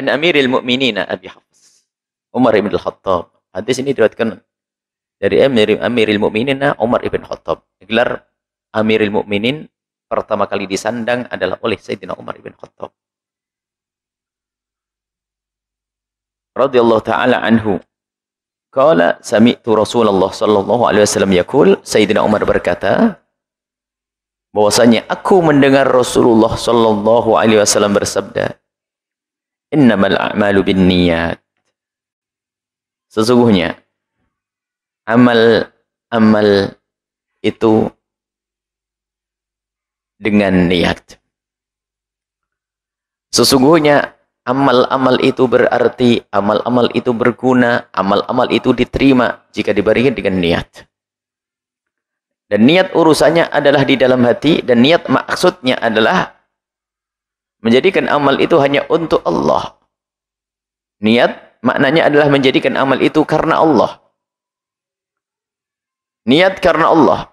an Amiril Mu'minin Abi Hafs Umar ibn al-Khattab. Hadis ini diriwayatkan dari Amiril Mu'minin Umar ibn Khattab. Gelar Amiril Mu'minin pertama kali disandang adalah oleh Sayyidina Umar ibn Khattab radhiyallahu taala anhu. Qala sami'tu Rasulullah sallallahu alaihi wasallam yaqul, Sayyidina Umar berkata bahwasanya aku mendengar Rasulullah sallallahu alaihi wasallam bersabda, innamal a'malu binniyat. Sesungguhnya amal itu dengan niat. Sesungguhnya amal-amal itu berarti, amal-amal itu berguna, amal-amal itu diterima jika diberikan dengan niat. Dan niat urusannya adalah di dalam hati, dan niat maksudnya adalah menjadikan amal itu hanya untuk Allah. Niat maknanya adalah menjadikan amal itu karena Allah. Niat karena Allah.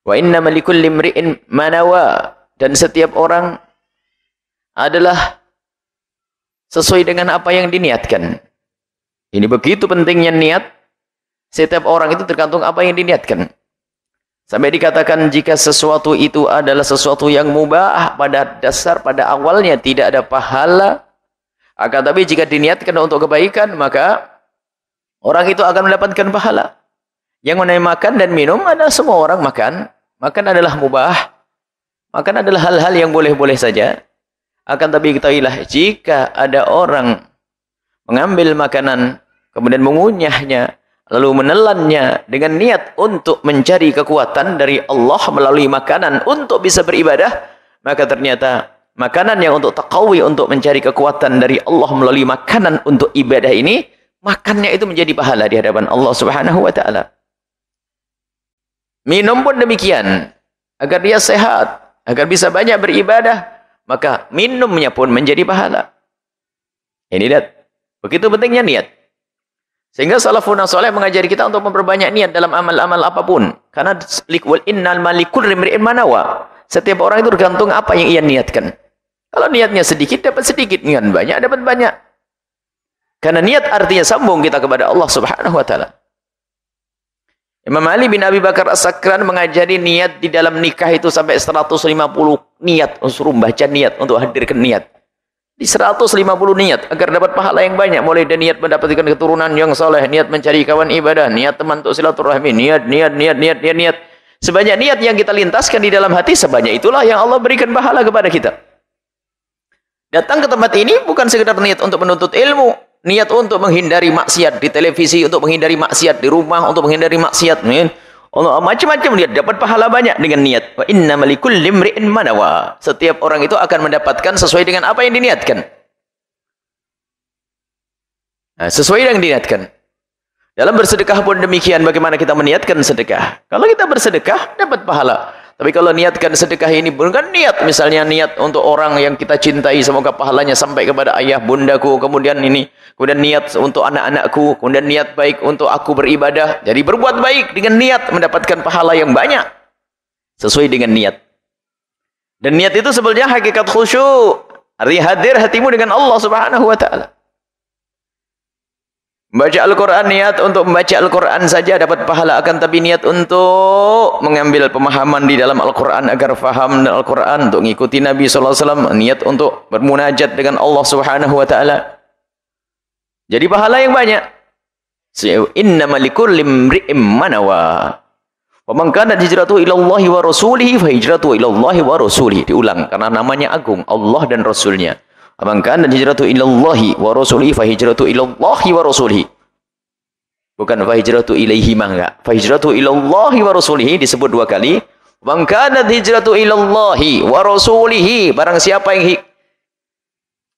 Wa innama likulli imri'in ma nawa, dan setiap orang adalah sesuai dengan apa yang diniatkan. Ini begitu pentingnya niat. Setiap orang itu tergantung apa yang diniatkan. Sampai dikatakan jika sesuatu itu adalah sesuatu yang mubah, pada dasar, pada awalnya tidak ada pahala. Akan tapi jika diniatkan untuk kebaikan, maka orang itu akan mendapatkan pahala. Yang mengenai makan dan minum adalah semua orang makan. Makan adalah mubah. Makan adalah hal-hal yang boleh-boleh saja. Akan tapi ketahuilah, jika ada orang mengambil makanan, kemudian mengunyahnya, lalu menelannya dengan niat untuk mencari kekuatan dari Allah melalui makanan untuk bisa beribadah, maka ternyata makanan yang untuk taqawi, untuk mencari kekuatan dari Allah melalui makanan untuk ibadah ini, makannya itu menjadi pahala di hadapan Allah Subhanahu wa taala. Minum pun demikian, agar dia sehat, agar bisa banyak beribadah, maka minumnya pun menjadi pahala. Ini lihat, begitu pentingnya niat. Sehingga salafun saleh mengajari kita untuk memperbanyak niat dalam amal-amal apapun. Karena innal malikul rimri'in manawa. Setiap orang itu tergantung apa yang ia niatkan. Kalau niatnya sedikit, dapat sedikit. Niat banyak, dapat banyak. Karena niat artinya sambung kita kepada Allah Subhanahu wa taala. Imam Ali bin Abi Bakar As-Sakran mengajari niat di dalam nikah itu sampai 150 niat. Suruh baca niat untuk hadirkan niat. Di 150 niat agar dapat pahala yang banyak. Mulai dari niat mendapatkan keturunan yang soleh, niat mencari kawan ibadah, niat teman untuk silaturahmi, niat. Sebanyak niat yang kita lintaskan di dalam hati, sebanyak itulah yang Allah berikan pahala kepada kita. Datang ke tempat ini bukan sekedar niat untuk menuntut ilmu, niat untuk menghindari maksiat di televisi, untuk menghindari maksiat di rumah, untuk menghindari maksiat, macam-macam niat, dapat pahala banyak dengan niat. Wa innamal likulli imri'in ma nawa. Setiap orang itu akan mendapatkan sesuai dengan apa yang diniatkan. Nah, sesuai yang diniatkan. Dalam bersedekah pun demikian, bagaimana kita meniatkan sedekah. Kalau kita bersedekah, dapat pahala. Tapi kalau niatkan sedekah ini bukan niat, misalnya niat untuk orang yang kita cintai, semoga pahalanya sampai kepada ayah bundaku, kemudian niat untuk anak-anakku, kemudian niat baik untuk aku beribadah. Jadi berbuat baik dengan niat mendapatkan pahala yang banyak sesuai dengan niat. Dan niat itu sebenarnya hakikat khusyuk, artinya hadir hatimu dengan Allah Subhanahu wa taala. Membaca Al-Quran, niat untuk membaca Al-Quran saja dapat pahala, akan tapi niat untuk mengambil pemahaman di dalam Al-Quran agar faham Al-Quran, untuk mengikuti Nabi SAW, niat untuk bermunajat dengan Allah Subhanahu wa taala. Jadi pahala yang banyak. Innamal likulli imri'in ma nawa. Wa man kanat hijratuhu ila Allahi wa rasulihi fa hijratuhu ila Allahi wa rasulihi. Diulang karena namanya agung, Allah dan Rasulnya. Man kana hijratu ilallahi wa rasulihi fa hijratu ilallahi wa rasulihi. Bukan fa hijratu ilaihi, enggak. Fa hijratu ilallahi wa rasulihi disebut dua kali. Man kana hijratu ilallahi wa rasulihi, barang siapa yang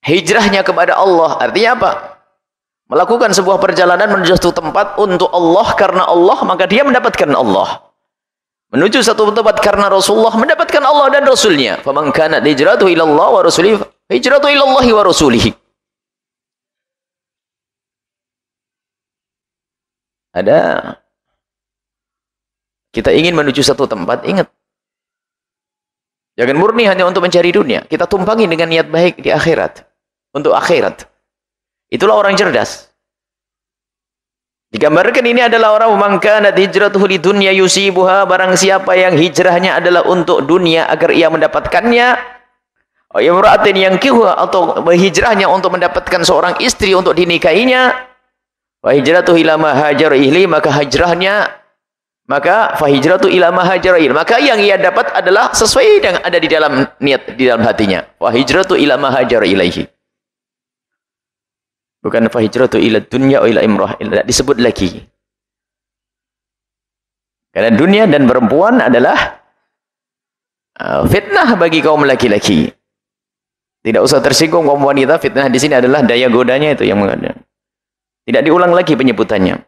hijrahnya kepada Allah, artinya apa? Melakukan sebuah perjalanan menuju satu tempat untuk Allah, karena Allah, maka dia mendapatkan Allah. Menuju satu tempat karena Rasulullah, mendapatkan Allah dan Rasulnya. Faman kana hijratu ilallah wa rasulihi hijratu ilallahi wa rasulihi. Ada kita ingin menuju satu tempat, ingat, jangan murni hanya untuk mencari dunia, kita tumpangi dengan niat baik di akhirat. untuk akhirat. Itulah orang cerdas. Digambarkan ini adalah orang man kanat hijratuhu lidunya yusibuha, barang siapa yang hijrahnya adalah untuk dunia agar ia mendapatkannya, imra'atin yankihuha, atau hijrahnya untuk mendapatkan seorang istri untuk dinikahinya, wa hijratuhu ila ma hajara ilaihi, maka fahijratu ila ma hajara ilaihi, maka yang ia dapat adalah sesuai yang ada di dalam niat, di dalam hatinya. Wa hijratu ila ma hajara ilaihi. Bukan fahijratu ila dunya ila imrah, tidak disebut lagi. Karena dunia dan perempuan adalah fitnah bagi kaum laki-laki. Tidak usah tersinggung kaum wanita, fitnah di sini adalah daya godanya itu yang mengada. Tidak diulang lagi penyebutannya.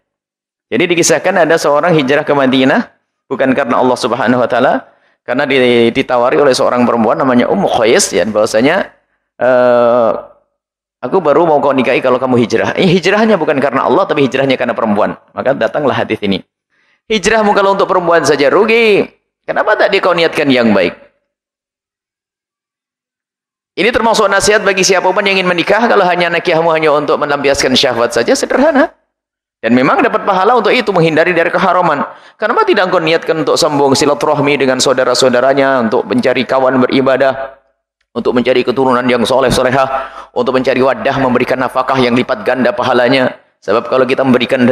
Jadi dikisahkan ada seorang hijrah ke Madinah bukan karena Allah Subhanahu wa taala, karena ditawari oleh seorang perempuan namanya Ummu Qais, ya, bahwasanya aku baru mau kau nikahi kalau kamu hijrah. Hijrahnya bukan karena Allah, tapi hijrahnya karena perempuan. Maka datanglah hadis ini. Hijrahmu kalau untuk perempuan saja rugi, kenapa tak kau niatkan yang baik? Ini termasuk nasihat bagi siapapun yang ingin menikah. Kalau hanya nikahmu hanya untuk melampiaskan syahwat saja, sederhana. Dan memang dapat pahala untuk itu, menghindari dari keharaman. Kenapa tidak engkau niatkan untuk sambung silaturahmi dengan saudara-saudaranya, untuk mencari kawan beribadah, untuk mencari keturunan yang soleh-solehah, untuk mencari wadah, memberikan nafkah yang lipat ganda pahalanya. Sebab kalau kita memberikan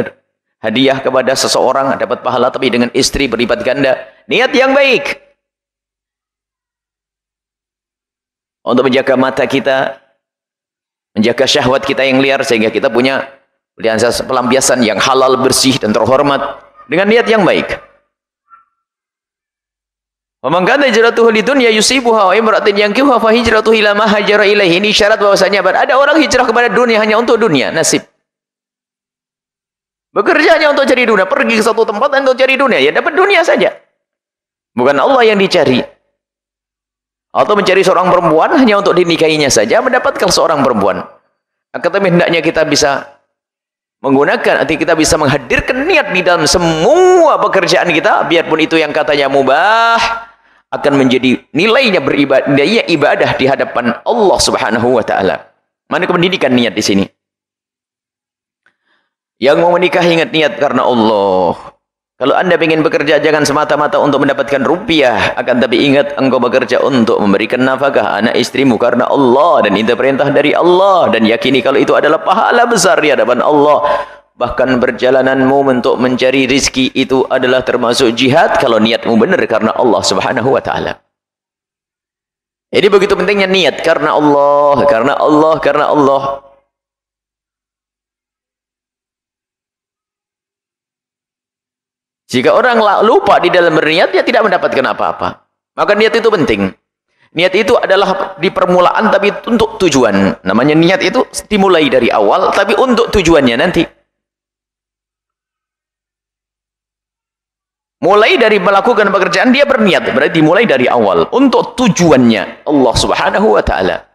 hadiah kepada seseorang, dapat pahala, tapi dengan istri berlipat ganda. Niat yang baik. Untuk menjaga mata kita, menjaga syahwat kita yang liar, sehingga kita punya pelampiasan yang halal, bersih, dan terhormat dengan niat yang baik. Wa man kana hijratuhu lidunya yusibuha wa imra'atin yankihuha fa hijratuhu ila ma hajara ilaihi. Ini syarat bahwasanya ada orang hijrah kepada dunia hanya untuk dunia, nasib. Bekerja hanya untuk cari dunia, pergi ke satu tempat untuk cari dunia, ya dapat dunia saja. Bukan Allah yang dicari. Atau mencari seorang perempuan hanya untuk dinikahinya saja, mendapatkan seorang perempuan. Tetapi hendaknya kita bisa menggunakan, arti kita bisa menghadirkan niat di dalam semua pekerjaan kita, biarpun itu yang katanya mubah, akan menjadi nilainya ibadah di hadapan Allah Subhanahu wa taala. Mana pendidikan niat di sini? Yang mau menikah ingat niat karena Allah. Kalau Anda ingin bekerja jangan semata-mata untuk mendapatkan rupiah, akan tapi ingat engkau bekerja untuk memberikan nafkah anak istrimu karena Allah, dan itu perintah dari Allah, dan yakini kalau itu adalah pahala besar di hadapan Allah. Bahkan perjalananmu untuk mencari rizki itu adalah termasuk jihad kalau niatmu benar karena Allah Subhanahu wa taala. Jadi begitu pentingnya niat karena Allah, karena Allah, karena Allah. Jika orang lupa di dalam berniat, dia tidak mendapatkan apa-apa. Maka niat itu penting. Niat itu adalah di permulaan, tapi untuk tujuan. Namanya niat itu dimulai dari awal, tapi untuk tujuannya nanti. Mulai dari melakukan pekerjaan, dia berniat. Berarti dimulai dari awal. Untuk tujuannya Allah Subhanahu wa ta'ala.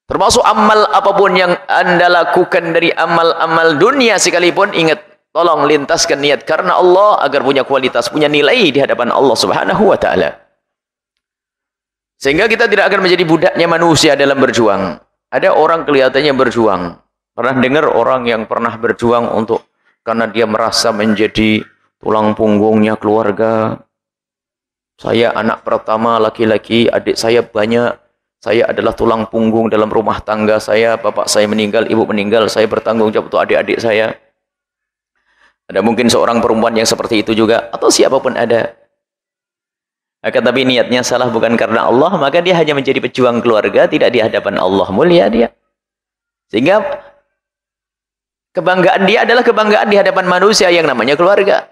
Termasuk amal apapun yang Anda lakukan dari amal-amal dunia sekalipun, ingat. Tolong lintaskan niat karena Allah agar punya kualitas, punya nilai di hadapan Allah Subhanahu wa taala. Sehingga kita tidak akan menjadi budaknya manusia dalam berjuang. Ada orang kelihatannya berjuang. Pernah dengar orang yang pernah berjuang untuk karena dia merasa menjadi tulang punggungnya keluarga. Saya anak pertama laki-laki, adik saya banyak. Saya adalah tulang punggung dalam rumah tangga saya. Bapak saya meninggal, ibu meninggal. Saya bertanggung jawab untuk adik-adik saya. Ada mungkin seorang perempuan yang seperti itu juga, atau siapapun ada. Akan tapi niatnya salah bukan karena Allah, maka dia hanya menjadi pejuang keluarga, tidak di hadapan Allah, mulia dia. Sehingga kebanggaan dia adalah kebanggaan di hadapan manusia yang namanya keluarga.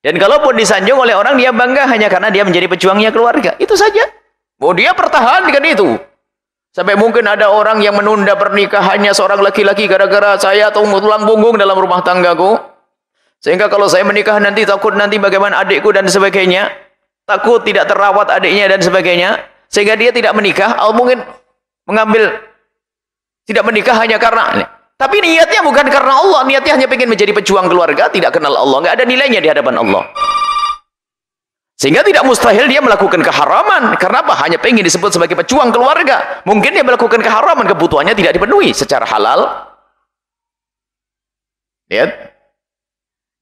Dan kalaupun disanjung oleh orang, dia bangga hanya karena dia menjadi pejuangnya keluarga. Itu saja. Mau dia pertahankan itu. Sampai mungkin ada orang yang menunda pernikahannya seorang laki-laki gara-gara saya tulang punggung dalam rumah tanggaku. Sehingga kalau saya menikah nanti takut nanti bagaimana adikku dan sebagainya. Takut tidak terawat adiknya dan sebagainya. Sehingga dia tidak menikah atau mungkin mengambil tidak menikah hanya karena. Tapi niatnya bukan karena Allah. Niatnya hanya ingin menjadi pejuang keluarga, tidak kenal Allah. Nggak ada nilainya di hadapan Allah. Sehingga tidak mustahil dia melakukan keharaman. Karena apa? Hanya pengen disebut sebagai pejuang keluarga. Mungkin dia melakukan keharaman, kebutuhannya tidak dipenuhi secara halal. Lihat.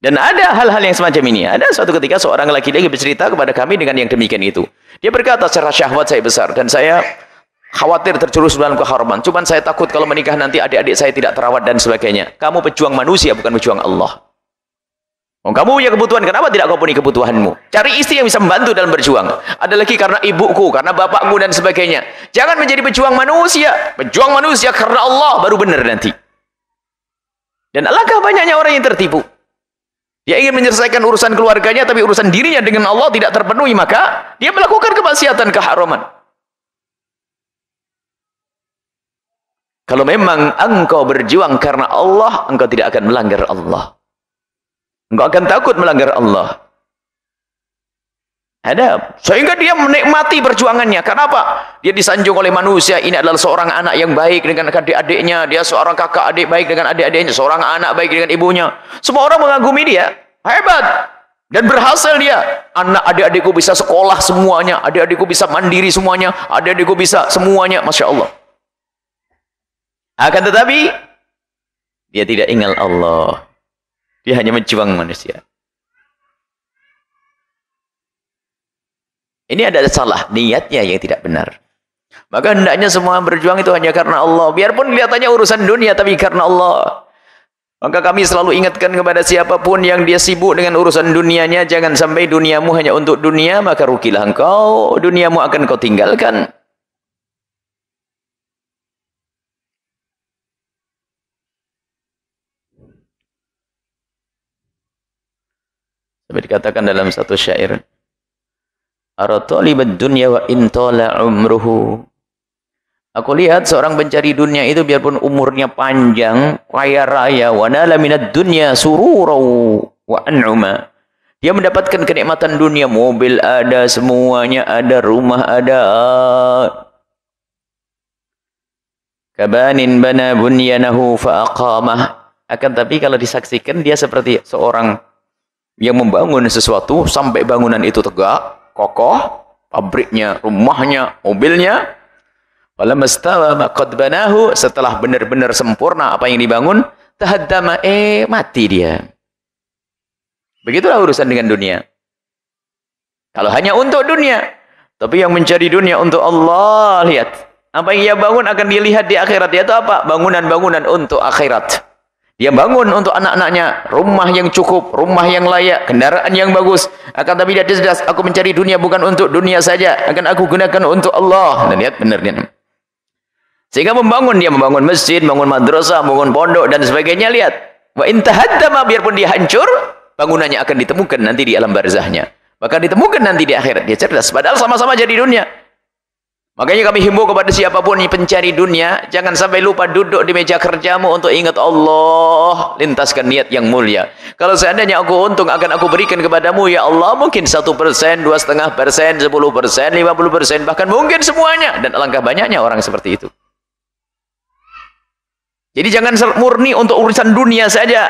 Dan ada hal-hal yang semacam ini. Ada suatu ketika seorang laki-laki bercerita kepada kami dengan yang demikian itu. Dia berkata, secara syahwat saya besar. Dan saya khawatir terjerus dalam keharaman. Cuman saya takut kalau menikah nanti adik-adik saya tidak terawat dan sebagainya. Kamu pejuang manusia, bukan pejuang Allah. Oh, kamu punya kebutuhan, kenapa tidak kau penuhi kebutuhanmu? Cari istri yang bisa membantu dalam berjuang. Ada lagi karena ibuku, karena bapakmu dan sebagainya. Jangan menjadi pejuang manusia. Pejuang manusia karena Allah baru benar nanti. Dan alangkah banyaknya orang yang tertipu. Dia ingin menyelesaikan urusan keluarganya, tapi urusan dirinya dengan Allah tidak terpenuhi, maka dia melakukan kemaksiatan, keharaman. Kalau memang engkau berjuang karena Allah, engkau tidak akan melanggar Allah. Engkau akan takut melanggar Allah. Ada. Sehingga dia menikmati perjuangannya. Kenapa? Dia disanjung oleh manusia. Ini adalah seorang anak yang baik dengan adik-adiknya. Dia seorang kakak adik baik dengan adik-adiknya. Seorang anak baik dengan ibunya. Semua orang mengagumi dia. Hebat. Dan berhasil dia. Anak adik-adikku bisa sekolah semuanya. Adik-adikku bisa mandiri semuanya. Adik-adikku bisa semuanya. Masya Allah. Akan tetapi, dia tidak ingat Allah. Dia hanya menjuang manusia. Ini ada salah niatnya yang tidak benar. Maka hendaknya semua berjuang itu hanya karena Allah. Biarpun kelihatannya urusan dunia, tapi karena Allah. Maka kami selalu ingatkan kepada siapapun yang dia sibuk dengan urusan dunianya, jangan sampai duniamu hanya untuk dunia, maka rugilah engkau. Duniamu akan kau tinggalkan. Seperti dikatakan dalam satu syair, ara talibad dunya wa in tala umruhu. Aku lihat seorang pencari dunia itu biarpun umurnya panjang, kaya raya, wa nala minad dunya sururau wa an'uma. Dia mendapatkan kenikmatan dunia, mobil ada, semuanya ada, rumah ada. Kabanin bana bunyanahu fa aqamah. Akan tapi kalau disaksikan dia seperti seorang yang membangun sesuatu sampai bangunan itu tegak, kokoh, pabriknya, rumahnya, mobilnya. Walamastawa maqad banahu, setelah benar-benar sempurna apa yang dibangun, tahaddama, mati dia. Begitulah urusan dengan dunia. Kalau hanya untuk dunia, tapi yang mencari dunia untuk Allah, lihat apa yang ia bangun akan dilihat di akhirat. Yaitu apa? Bangunan-bangunan untuk akhirat. Dia bangun untuk anak-anaknya rumah yang cukup, rumah yang layak, kendaraan yang bagus. Akan tapi dia cerdas, aku mencari dunia bukan untuk dunia saja, akan aku gunakan untuk Allah. Dan lihat benar dia. Sehingga dia membangun masjid, membangun madrasah, membangun pondok dan sebagainya. Lihat, wa in tahaddama, biarpun dia hancur, bangunannya akan ditemukan nanti di alam barzahnya. Bahkan ditemukan nanti di akhirat. Dia cerdas, padahal sama-sama jadi dunia. Makanya kami himbau kepada siapapun yang pencari dunia, jangan sampai lupa duduk di meja kerjamu untuk ingat Allah, lintaskan niat yang mulia. Kalau seandainya aku untung akan aku berikan kepadamu, ya Allah, mungkin 1%, 2,5%, 10%, 50%, bahkan mungkin semuanya. Dan alangkah banyaknya orang seperti itu. Jadi jangan murni untuk urusan dunia saja.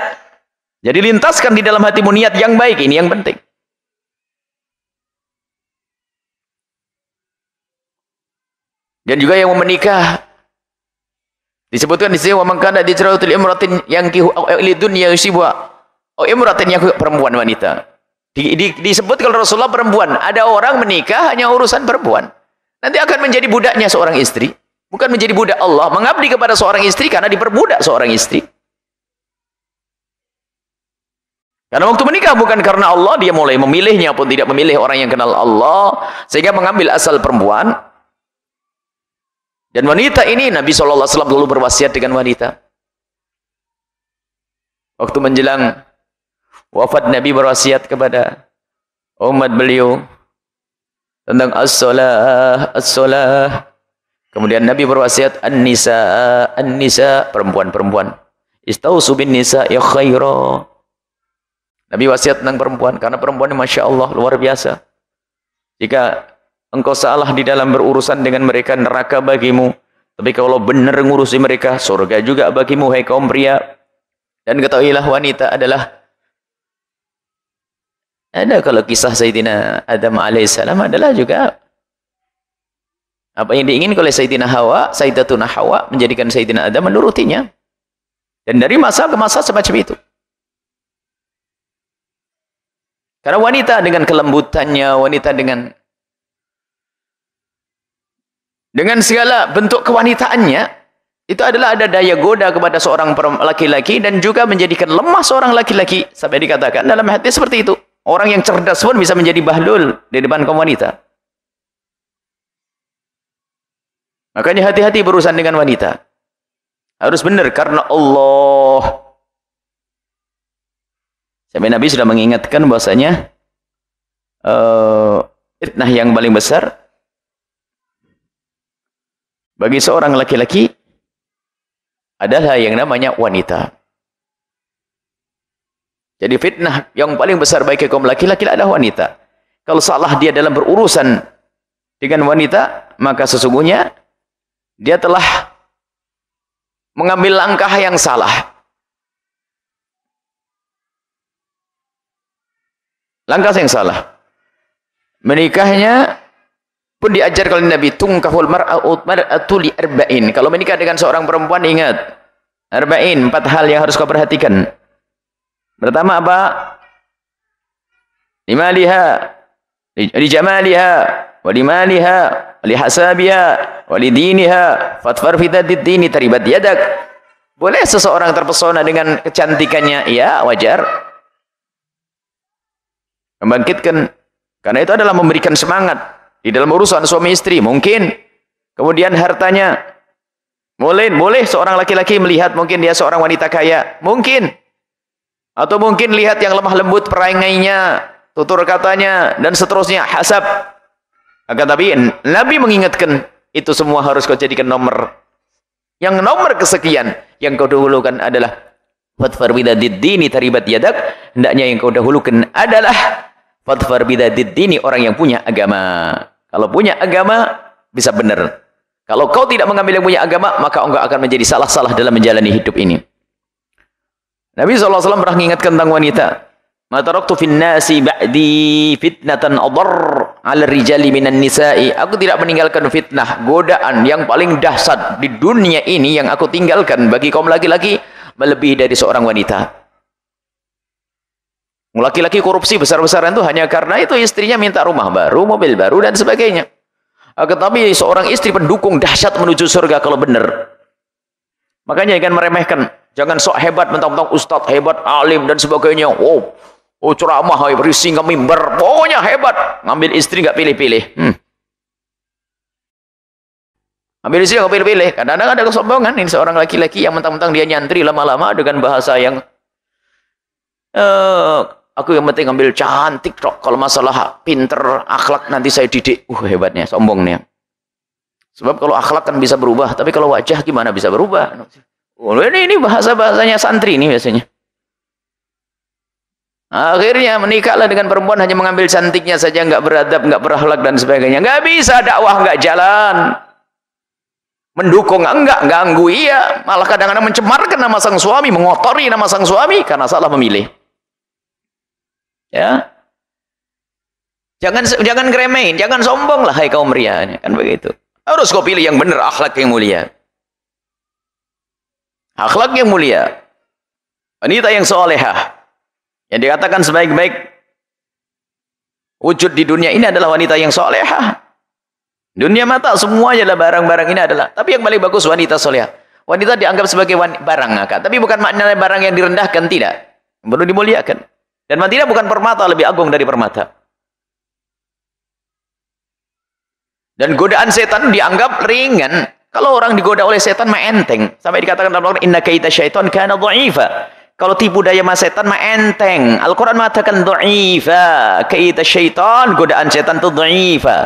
Jadi lintaskan di dalam hatimu niat yang baik, ini yang penting. Dan juga yang mau menikah disebutkan di sini, wa man kana hijratuhu imratin yankihu li dunya yusibuha. Imratin yang perempuan, wanita. Disebut kalau Rasulullah perempuan, ada orang menikah hanya urusan perempuan. Nanti akan menjadi budaknya seorang istri, bukan menjadi budak Allah, mengabdi kepada seorang istri karena diperbudak seorang istri. Karena waktu menikah bukan karena Allah, dia mulai memilihnya pun tidak memilih orang yang kenal Allah, sehingga mengambil asal perempuan. Dan wanita ini, Nabi SAW dulu berwasiat dengan wanita. Waktu menjelang wafat, Nabi berwasiat kepada umat beliau tentang as-salah, as-salah. Kemudian Nabi berwasiat an-nisa, an-nisa, perempuan-perempuan. Istausu bin nisa ya khaira. Nabi wasiat tentang perempuan, karena perempuan ini Masya Allah luar biasa. Jika engkau salah di dalam berurusan dengan mereka, neraka bagimu. Tapi kalau benar ngurusi mereka, surga juga bagimu, hai kaum pria. Dan ketahuilah wanita adalah Ada kalau kisah Sayyidina Adam alaihissalam adalah juga apa yang diingin oleh Sayyidina Hawa, Sayyidatuna Hawa menjadikan Sayyidina Adam menurutinya. Dan dari masa ke masa semacam itu. Karena wanita dengan kelembutannya, wanita dengan segala bentuk kewanitaannya, itu adalah ada daya goda kepada seorang laki-laki dan juga menjadikan lemah seorang laki-laki. Sampai dikatakan dalam hadis seperti itu. Orang yang cerdas pun bisa menjadi bahlul di depan kaum wanita. Makanya hati-hati berurusan dengan wanita. Harus benar karena Allah. Sampai Nabi sudah mengingatkan bahwasanya fitnah yang paling besar bagi seorang laki-laki adalah yang namanya wanita. Jadi fitnah yang paling besar bagi kaum laki-laki adalah wanita. Kalau salah dia dalam berurusan dengan wanita, maka sesungguhnya dia telah mengambil langkah yang salah. Langkah yang salah. Menikahnya pun diajar oleh Nabi, tungkahul mar'atu li arba'in. Kalau menikah dengan seorang perempuan, ingat arba'in, 4 hal yang harus kau perhatikan. Pertama apa? Limaliha, li jamaliha, wa limaliha, li hasabiha, wa li diniha, fatfar fitadid dini taribat yadak. Boleh seseorang terpesona dengan kecantikannya? Ya, wajar. Membangkitkan, karena itu adalah memberikan semangat di dalam urusan suami istri. Mungkin kemudian hartanya, boleh seorang laki-laki melihat mungkin dia seorang wanita kaya, mungkin, atau mungkin lihat yang lemah lembut perangainya, tutur katanya, dan seterusnya, hasab. Akan tapi Nabi mengingatkan, itu semua harus kau jadikan nomor. Yang nomor kesekian yang kau dahulukan adalah fatfar bidadid dini taribat yadak. Hendaknya yang kau dahulukan adalah fatfar bidadid dini, orang yang punya agama. Kalau punya agama bisa benar. Kalau kau tidak mengambil yang punya agama, maka engkau akan menjadi salah-salah dalam menjalani hidup ini. Nabi SAW pernah mengingatkan tentang wanita. Ma taraktu fin nasi ba'di fitnatan adar 'ala rijali minan nisa'i. Aku tidak meninggalkan fitnah, godaan yang paling dahsyat di dunia ini yang aku tinggalkan bagi kaum laki-laki melebihi dari seorang wanita. Laki-laki korupsi besar-besaran itu hanya karena itu istrinya minta rumah baru, mobil baru dan sebagainya. Tetapi seorang istri pendukung dahsyat menuju surga kalau benar. Makanya jangan meremehkan, jangan sok hebat mentang-mentang ustadz hebat, alim dan sebagainya. Oh ceramah, berisi nge-mimbar, pokoknya hebat. Ngambil istri nggak pilih-pilih. Ambil istri nggak pilih-pilih. Kadang-kadang ada kesombongan ini seorang laki-laki yang mentang-mentang dia nyantri lama-lama dengan bahasa yang aku yang penting ambil cantik kok. Kalau masalah pinter, akhlak nanti saya didik. Hebatnya, sombongnya. Sebab kalau akhlak kan bisa berubah, tapi kalau wajah gimana bisa berubah? Ini bahasa-bahasanya santri ini biasanya. Akhirnya menikahlah dengan perempuan hanya mengambil cantiknya saja, nggak beradab, nggak berakhlak dan sebagainya. Nggak bisa dakwah, nggak jalan. Mendukung enggak, ganggu iya. Malah kadang-kadang mencemarkan nama sang suami, mengotori nama sang suami karena salah memilih. Ya. Jangan ngeremehin, jangan sombong lah hai kaum pria, kan begitu. Harus kau pilih yang benar, akhlak yang mulia. Akhlak yang mulia. Wanita yang solehah. Yang dikatakan sebaik-baik wujud di dunia ini adalah wanita yang solehah. Dunia mata semuanya adalah barang-barang ini adalah. Tapi yang paling bagus wanita solehah. Wanita dianggap sebagai barang. Tapi bukan maknanya barang yang direndahkan, tidak. Perlu dimuliakan. Dan wanita bukan permata, lebih agung dari permata. Dan godaan setan dianggap ringan. Kalau orang digoda oleh setan mah enteng. Sampai dikatakan dalam Al-Qur'an inna kaita syaitan kana dha'ifa. Kalau tipu daya mas setan mah enteng. Al-Qur'an mengatakan dha'ifa. Kaita syaitan, godaan setan itu dha'ifa.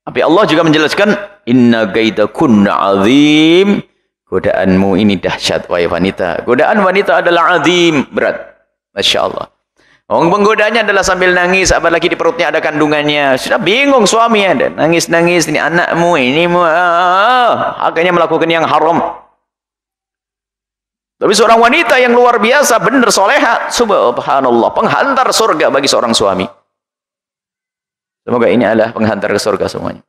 Tapi Allah juga menjelaskan inna kaidakunna 'azim. Godaanmu ini dahsyat wahai wanita. Godaan wanita adalah azim, berat. Masya Allah. Orang penggodanya adalah sambil nangis, apalagi di perutnya ada kandungannya. Sudah bingung suami ada. Nangis-nangis, ini anakmu, ini akhirnya melakukan yang haram. Tapi seorang wanita yang luar biasa, benar soleha, subhanallah, penghantar surga bagi seorang suami. Semoga ini adalah penghantar ke surga semuanya.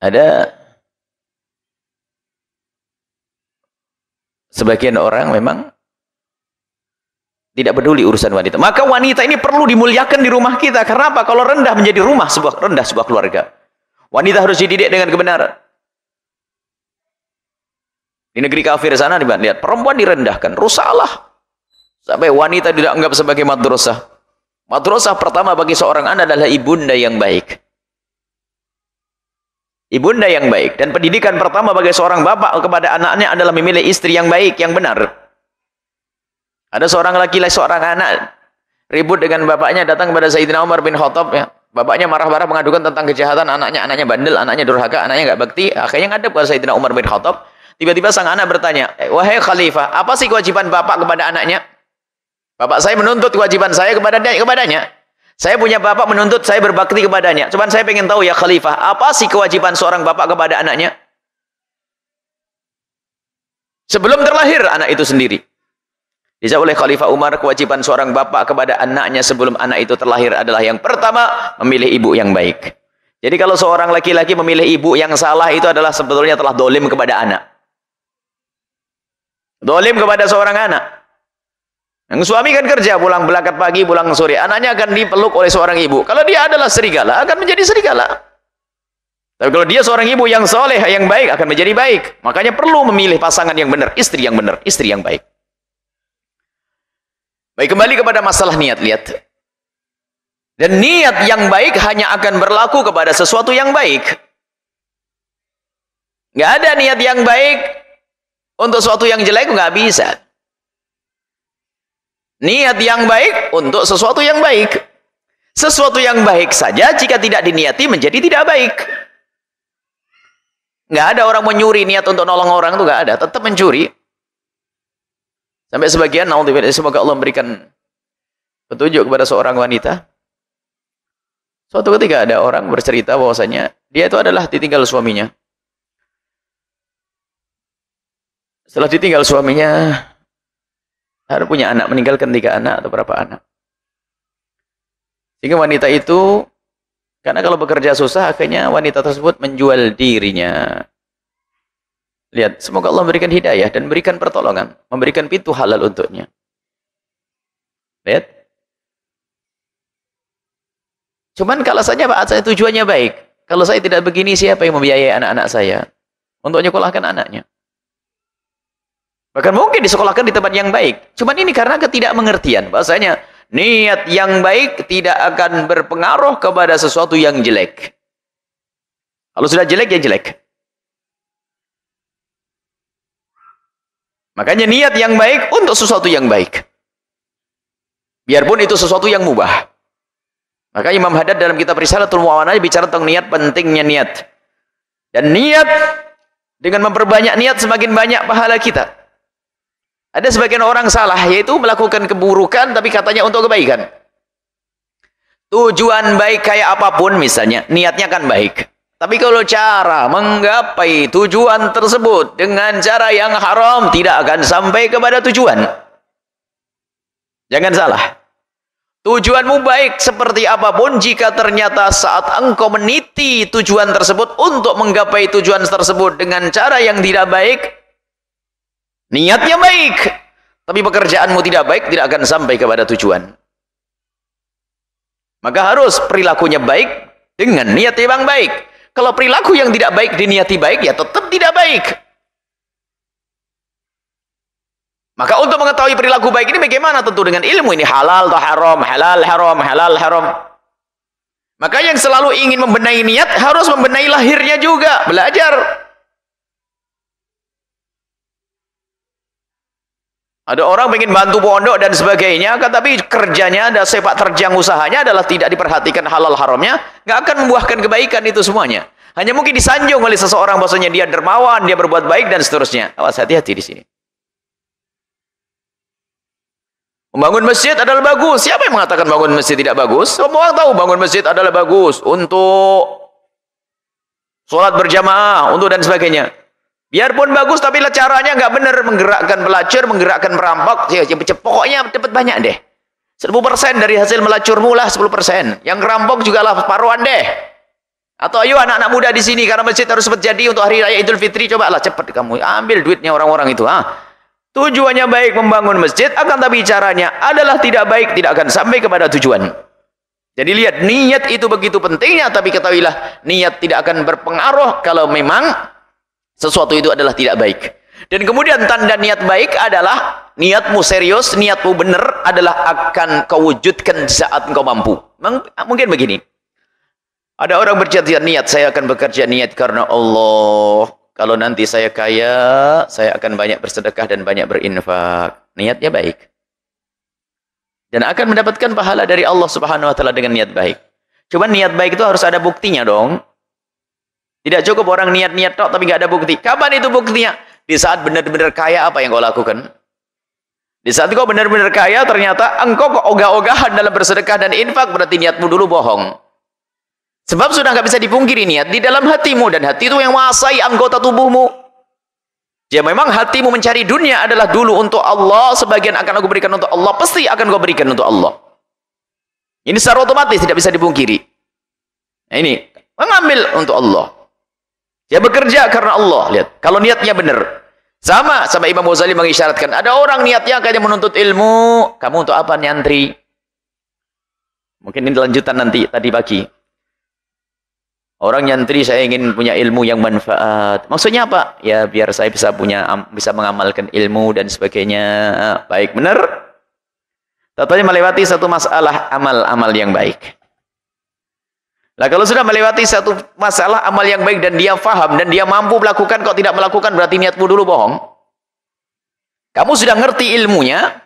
Ada sebagian orang memang tidak peduli urusan wanita. Maka wanita ini perlu dimuliakan di rumah kita. Karena apa? Kalau rendah menjadi rumah, rendah sebuah keluarga. Wanita harus dididik dengan kebenaran. Di negeri kafir sana, lihat perempuan direndahkan, rusaklah. Sampai wanita tidak anggap sebagai madrasah. Madrasah pertama bagi seorang anak adalah ibunda yang baik. Ibunda yang baik. Dan pendidikan pertama bagi seorang bapak kepada anaknya adalah memilih istri yang baik, yang benar. Ada seorang laki-laki, seorang anak ribut dengan bapaknya, datang kepada Sayyidina Umar bin Khattab. Ya. Bapaknya marah-marah mengadukan tentang kejahatan anaknya bandel, anaknya durhaka, anaknya nggak bakti. Akhirnya ngadep kepada Sayyidina Umar bin Khattab. Tiba-tiba sang anak bertanya, wahai khalifah, apa sih kewajiban bapak kepada anaknya? Bapak saya menuntut kewajiban saya kepadanya. Saya punya bapak menuntut saya berbakti kepadanya. Cuman saya pengen tahu ya khalifah, apa sih kewajiban seorang bapak kepada anaknya? Sebelum terlahir anak itu sendiri. Dijawab oleh Khalifah Umar, kewajiban seorang bapak kepada anaknya sebelum anak itu terlahir adalah yang pertama, memilih ibu yang baik. Jadi kalau seorang laki-laki memilih ibu yang salah, itu adalah sebetulnya telah dolim kepada anak. Dolim kepada seorang anak. Yang suami kan kerja, pulang berangkat pagi, pulang sore. Anaknya akan dipeluk oleh seorang ibu. Kalau dia adalah serigala, akan menjadi serigala. Tapi kalau dia seorang ibu yang soleh, yang baik, akan menjadi baik. Makanya perlu memilih pasangan yang benar, istri yang benar, istri yang baik. Baik, kembali kepada masalah niat, lihat. Dan niat yang baik hanya akan berlaku kepada sesuatu yang baik. Nggak ada niat yang baik untuk sesuatu yang jelek, nggak bisa. Niat yang baik untuk sesuatu yang baik. Sesuatu yang baik saja jika tidak diniati menjadi tidak baik. Nggak ada orang mencuri niat untuk nolong orang, itu nggak ada. Tetap mencuri. Sampai sebagian, semoga Allah memberikan petunjuk kepada seorang wanita. Suatu ketika ada orang bercerita bahwasanya dia itu adalah ditinggal suaminya. Setelah ditinggal suaminya, ada punya anak, meninggalkan 3 anak atau berapa anak. Sehingga wanita itu, karena kalau bekerja susah, akhirnya wanita tersebut menjual dirinya. Lihat, semoga Allah memberikan hidayah dan memberikan pertolongan, memberikan pintu halal untuknya. Lihat. Cuman kalau saja Pak, saya tujuannya baik. Kalau saya tidak begini, siapa yang membiayai anak-anak saya? Untuk nyekolahkan anaknya. Bahkan mungkin disekolahkan di tempat yang baik. Cuman ini karena ketidakmengertian. Bahasanya, niat yang baik tidak akan berpengaruh kepada sesuatu yang jelek. Kalau sudah jelek, ya jelek. Makanya niat yang baik untuk sesuatu yang baik. Biarpun itu sesuatu yang mubah. Maka Imam Haddad dalam kitab Risalatul Mu'awanah bicara tentang niat, pentingnya niat. Dan niat, dengan memperbanyak niat semakin banyak pahala kita. Ada sebagian orang salah, yaitu melakukan keburukan, tapi katanya untuk kebaikan. Tujuan baik kayak apapun misalnya, niatnya kan baik. Tapi kalau cara menggapai tujuan tersebut dengan cara yang haram, tidak akan sampai kepada tujuan. Jangan salah. Tujuanmu baik seperti apapun, jika ternyata saat engkau meniti tujuan tersebut untuk menggapai tujuan tersebut dengan cara yang tidak baik, niatnya baik, tapi pekerjaanmu tidak baik, tidak akan sampai kepada tujuan. Maka harus perilakunya baik dengan niat yang baik. Kalau perilaku yang tidak baik diniati baik, ya tetap tidak baik. Maka untuk mengetahui perilaku baik ini bagaimana? Tentu dengan ilmu. Ini halal atau haram, halal haram, halal haram. Maka yang selalu ingin membenahi niat harus membenahi lahirnya juga, belajar. Ada orang ingin bantu pondok dan sebagainya, tapi kerjanya, ada sepak terjang usahanya adalah tidak diperhatikan halal haramnya, nggak akan membuahkan kebaikan itu semuanya. Hanya mungkin disanjung oleh seseorang bahwasanya dia dermawan, dia berbuat baik dan seterusnya. Awas, hati-hati di sini. Membangun masjid adalah bagus. Siapa yang mengatakan bangun masjid tidak bagus? Semua orang tahu bangun masjid adalah bagus untuk sholat berjamaah, untuk dan sebagainya. Biarpun bagus, tapi caranya nggak benar, menggerakkan pelacur, menggerakkan perampok. Pokoknya dapat banyak deh. 10% dari hasil melacurmu lah 10%. Yang ngerampok juga lah paruhan deh. Atau ayo anak-anak muda di sini, karena masjid harus cepat jadi untuk hari raya Idul Fitri, cobalah cepat kamu ambil duitnya orang-orang itu. Tujuannya baik membangun masjid, akan tapi caranya adalah tidak baik, tidak akan sampai kepada tujuan. Jadi lihat, niat itu begitu pentingnya, tapi ketahuilah niat tidak akan berpengaruh kalau memang sesuatu itu adalah tidak baik. Dan kemudian tanda niat baik adalah niatmu serius, niatmu benar adalah akan kau wujudkan saat engkau mampu. Mungkin begini. Ada orang bercita-cita niat, saya akan bekerja niat karena Allah. Kalau nanti saya kaya, saya akan banyak bersedekah dan banyak berinfak. Niatnya baik. Dan akan mendapatkan pahala dari Allah Subhanahu wa taala dengan niat baik. Cuma niat baik itu harus ada buktinya dong. Tidak cukup orang niat-niat tok tapi nggak ada bukti. Kapan itu buktinya? Di saat benar-benar kaya, apa yang kau lakukan? Di saat kau benar-benar kaya, ternyata engkau kok ogah-ogahan dalam bersedekah dan infak, berarti niatmu dulu bohong. Sebab sudah nggak bisa dipungkiri niat di dalam hatimu, dan hati itu yang menguasai anggota tubuhmu. Ya memang hatimu mencari dunia adalah dulu untuk Allah, sebagian akan aku berikan untuk Allah, pasti akan kau berikan untuk Allah. Ini secara otomatis tidak bisa dipungkiri. Nah ini, mengambil untuk Allah. Dia bekerja karena Allah. Lihat, kalau niatnya benar. Sama Imam Ghazali mengisyaratkan, ada orang niatnya kayaknya menuntut ilmu, kamu untuk apa nyantri? Mungkin ini lanjutan nanti tadi pagi. Orang nyantri, saya ingin punya ilmu yang manfaat. Maksudnya apa? Ya biar saya bisa mengamalkan ilmu dan sebagainya. Baik, benar. Tentunya melewati satu masalah amal-amal yang baik. Nah kalau sudah melewati satu masalah amal yang baik dan dia faham dan dia mampu melakukan, kok tidak melakukan, berarti niatmu dulu bohong. Kamu sudah ngerti ilmunya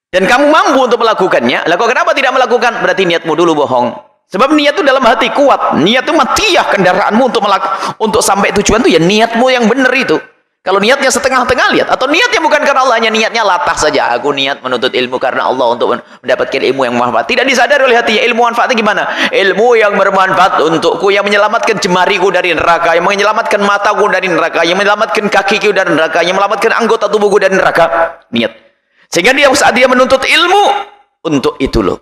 dan kamu mampu untuk melakukannya. Lah kok kenapa tidak melakukan? Berarti niatmu dulu bohong. Sebab niat itu dalam hati kuat. Niat itu matiyah kendaraanmu untuk sampai tujuan itu, ya niatmu yang benar itu. Kalau niatnya setengah-tengah, lihat. Atau niatnya bukan karena Allah, hanya niatnya latah saja. Aku niat menuntut ilmu karena Allah untuk mendapatkan ilmu yang manfaat. Tidak disadari oleh hatinya. Ilmu manfaatnya gimana? Ilmu yang bermanfaat untukku, yang menyelamatkan jemariku dari neraka, yang menyelamatkan mataku dari neraka, yang menyelamatkan kakiku dari neraka, yang menyelamatkan anggota tubuhku dari neraka. Niat. Sehingga dia saat dia menuntut ilmu, untuk itu loh.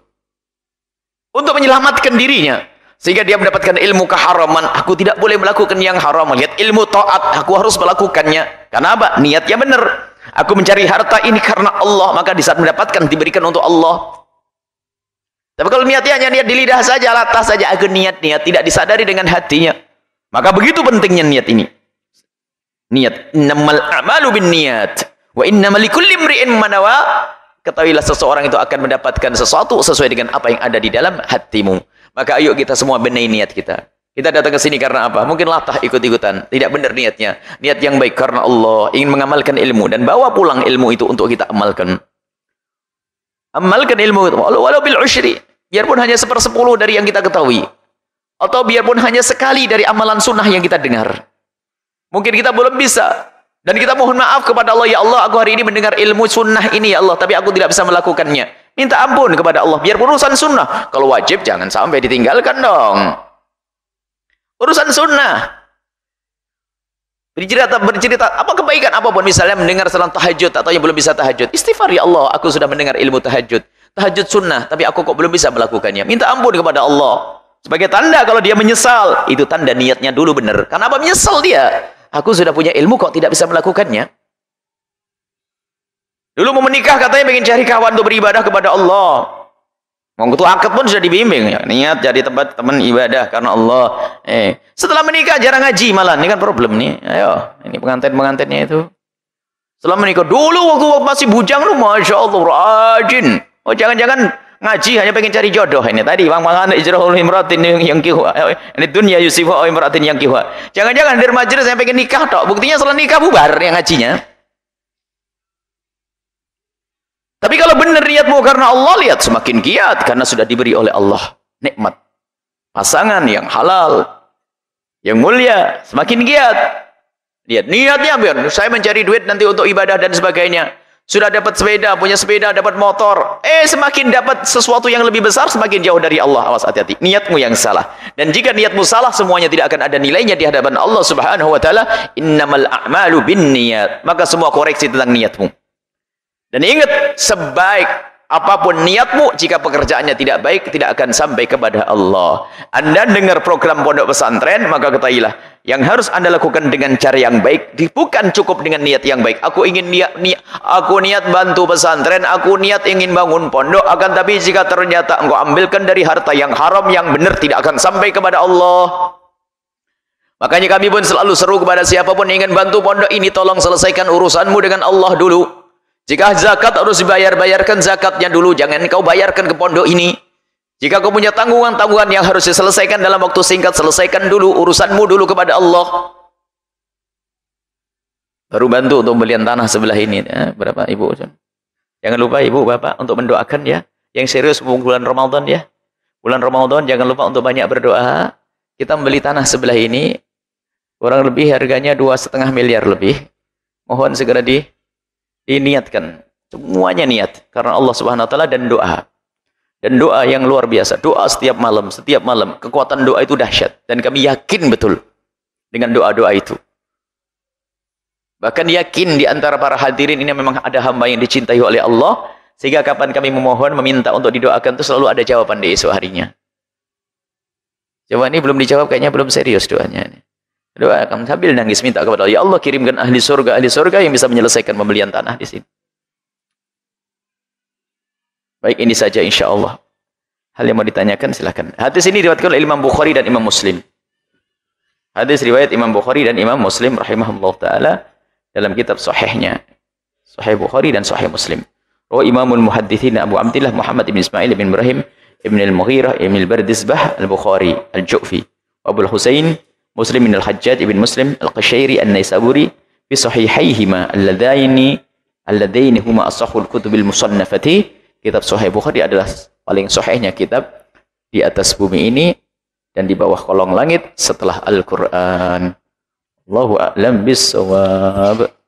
Untuk menyelamatkan dirinya. Sehingga dia mendapatkan ilmu keharaman. Aku tidak boleh melakukan yang haram. Lihat, ilmu taat, aku harus melakukannya. Karena apa? Niatnya benar. Aku mencari harta ini karena Allah. Maka di saat mendapatkan, diberikan untuk Allah. Tapi kalau niatnya hanya niat di lidah saja, latah saja, aku niat-niat, tidak disadari dengan hatinya. Maka begitu pentingnya niat ini. Niat. Innamal a'malu bin niat. Wa innamal likulli imri'in ma nawa. Ketahuilah seseorang itu akan mendapatkan sesuatu sesuai dengan apa yang ada di dalam hatimu. Maka ayo kita semua benahi niat kita. Kita datang ke sini karena apa? Mungkin latah ikut-ikutan. Tidak benar niatnya. Niat yang baik karena Allah. Ingin mengamalkan ilmu. Dan bawa pulang ilmu itu untuk kita amalkan. Amalkan ilmu itu. Walau bil usyri. Biarpun hanya 1/10 dari yang kita ketahui. Atau biarpun hanya sekali dari amalan sunnah yang kita dengar. Mungkin kita belum bisa. Dan kita mohon maaf kepada Allah. Ya Allah, aku hari ini mendengar ilmu sunnah ini ya Allah. Tapi aku tidak bisa melakukannya. Minta ampun kepada Allah. Biar urusan sunnah. Kalau wajib jangan sampai ditinggalkan dong. Urusan sunnah. Bercerita. Apa kebaikan apapun. Misalnya mendengar salat tahajud. Atau yang belum bisa tahajud. Istighfar ya Allah. Aku sudah mendengar ilmu tahajud. Tahajud sunnah. Tapi aku kok belum bisa melakukannya. Minta ampun kepada Allah. Sebagai tanda kalau dia menyesal. Itu tanda niatnya dulu benar. Karena apa menyesal dia? Aku sudah punya ilmu kok tidak bisa melakukannya. Dulu mau menikah katanya pengen cari kawan untuk beribadah kepada Allah. Mau ketua akad pun sudah dibimbing. Ya, niat jadi tempat teman ibadah karena Allah. Setelah menikah jarang ngaji malah. Ini kan problem nih. Ayo, ini pengantin-pengantinnya itu. Setelah menikah dulu waktu masih bujang lu, masya Allah rajin. Oh jangan-jangan ngaji hanya pengen cari jodoh ini tadi. Bang mangan ijrahul imratin yang kiwa. Ini dunia yusifu imratin yang kiwa. Jangan-jangan dari majelis saya pengen nikah tok. Buktinya setelah nikah bubar yang ngajinya. Tapi kalau benar niatmu karena Allah, lihat semakin giat karena sudah diberi oleh Allah nikmat pasangan yang halal, yang mulia, semakin giat. Lihat niatnya biar saya mencari duit nanti untuk ibadah dan sebagainya. Sudah dapat sepeda, punya sepeda, dapat motor. Semakin dapat sesuatu yang lebih besar, semakin jauh dari Allah. Awas, hati-hati. Niatmu yang salah. Dan jika niatmu salah, semuanya tidak akan ada nilainya di hadapan Allah Subhanahu wa taala. Innamal a'malu binniyat. Maka semua koreksi tentang niatmu. Dan ingat, sebaik apapun niatmu, jika pekerjaannya tidak baik, tidak akan sampai kepada Allah. Anda dengar program pondok pesantren, maka ketahuilah, yang harus Anda lakukan dengan cara yang baik, bukan cukup dengan niat yang baik. Aku niat bantu pesantren, aku niat ingin bangun pondok, akan tapi jika ternyata engkau ambilkan dari harta yang haram, yang benar, tidak akan sampai kepada Allah. Makanya kami pun selalu seru kepada siapapun yang ingin bantu pondok ini, tolong selesaikan urusanmu dengan Allah dulu. Jika zakat harus bayarkan zakatnya dulu, jangan kau bayarkan ke pondok ini. Jika kau punya tanggungan-tanggungan yang harus diselesaikan dalam waktu singkat, selesaikan dulu urusanmu dulu kepada Allah. Baru bantu untuk pembelian tanah sebelah ini. Berapa ibu? Jangan lupa ibu bapak untuk mendoakan ya. Yang serius bulan Ramadan ya. Bulan Ramadan jangan lupa untuk banyak berdoa. Kita membeli tanah sebelah ini kurang lebih harganya 2,5 miliar lebih. Mohon segera diniatkan. Semuanya niat karena Allah Subhanahu wa taala, dan doa. Dan doa yang luar biasa. Doa setiap malam. Kekuatan doa itu dahsyat, dan kami yakin betul dengan doa-doa itu. Bahkan yakin di antara para hadirin ini memang ada hamba yang dicintai oleh Allah, sehingga kapan kami memohon, meminta untuk didoakan itu selalu ada jawaban di esok harinya. Jawaban ini belum dijawab, kayaknya belum serius doanya ini. Doa akan sambil nangis minta kepada Allah, ya Allah kirimkan ahli surga yang bisa menyelesaikan pembelian tanah di sini. Baik, ini saja insya Allah. Hal yang mau ditanyakan silakan. Hadis ini diriwayatkan oleh Imam Bukhari dan Imam Muslim. Hadis riwayat Imam Bukhari dan Imam Muslim rahimahullah taala dalam kitab sahihnya. Sahih Bukhari dan Sahih Muslim. Rawi Imamul Muhadditsin Abu Abdillah Muhammad ibn Ismail ibn Ibrahim ibn al-Mughirah ibn al-Bardizbah al-Bukhari al-Ju'fi Abu al-Husain Muslim bin al-Hajjaj ibn Muslim al-Qashairi an-Naisaburi fi sahihaihima alladaini huma asahhul kutubil musannafati. Kitab Sahih Bukhari adalah paling sahihnya kitab di atas bumi ini dan di bawah kolong langit setelah Al-Quran. Allahu a'lam bis-shawab.